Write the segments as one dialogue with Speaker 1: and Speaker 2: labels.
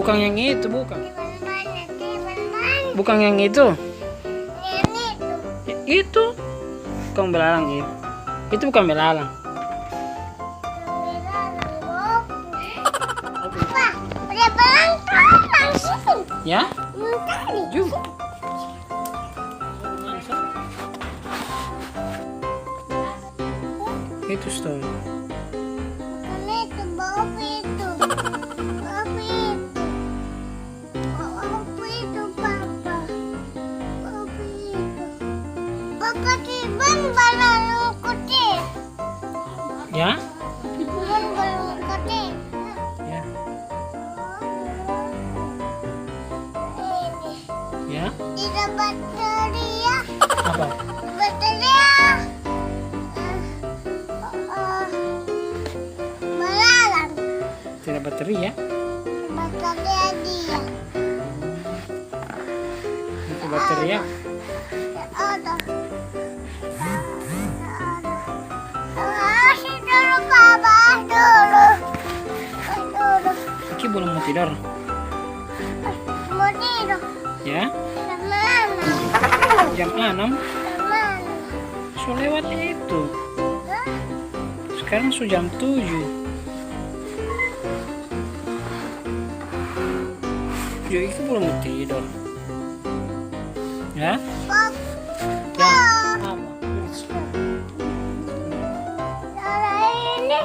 Speaker 1: Bukan yang itu, bukan. Bukan yang itu. Itu bukan belalang itu. Itu bukan belalang. Ya? Jum. Itu stone. Ya? Ya. Ya?
Speaker 2: Tidak bateria.
Speaker 1: Apa?
Speaker 2: Bateria. Belalang.
Speaker 1: Tidak bateria ya?
Speaker 2: Bateria dia.
Speaker 1: Itu bateria.
Speaker 2: Ada. Kasih dulu papa dulu. Dulu.
Speaker 1: Iki belum mau tidur.
Speaker 2: Mau tidur.
Speaker 1: Ya?
Speaker 2: Kemana?
Speaker 1: Jam 6.
Speaker 2: Kemana?
Speaker 1: So lewat itu. Sekarang sudah jam 7. Jo itu belum mau tidur. Ya?
Speaker 2: Papa.
Speaker 1: Ya. Apa?
Speaker 2: Ada ini.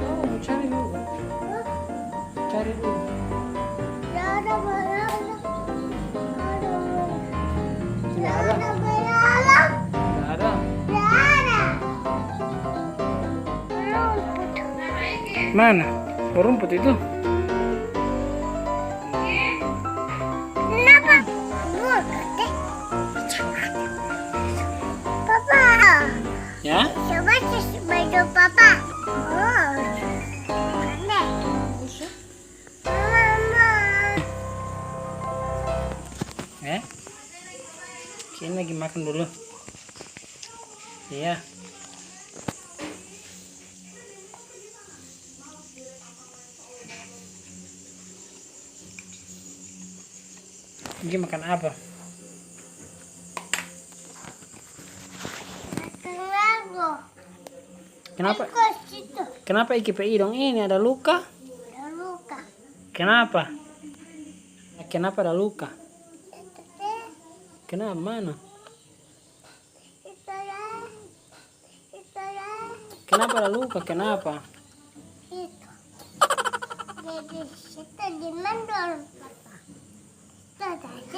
Speaker 1: Oh, cari dulu. Cari dulu.
Speaker 2: Ada belalang.
Speaker 1: Tidak ada.
Speaker 2: Ada belalang.
Speaker 1: Tidak ada.
Speaker 2: Ada.
Speaker 1: Mana? Rumput itu?
Speaker 2: Kenapa? Papa.
Speaker 1: Ya?
Speaker 2: Coba cus baju papa. Oh. Aneh. Mama.
Speaker 1: Sini lagi makan dulu. Iya. Lagi makan apa?
Speaker 2: Kenapa?
Speaker 1: Kenapa?
Speaker 2: Ikut situ.
Speaker 1: Kenapa Iki dong ini ada luka?
Speaker 2: Ada luka.
Speaker 1: Kenapa? Kenapa ada luka? Kenapa mana?
Speaker 2: Itu ya. Itu ya.
Speaker 1: Kenapa ada luka? Kenapa?
Speaker 2: Itu. Jadi situ di mandor papa. Itu ada.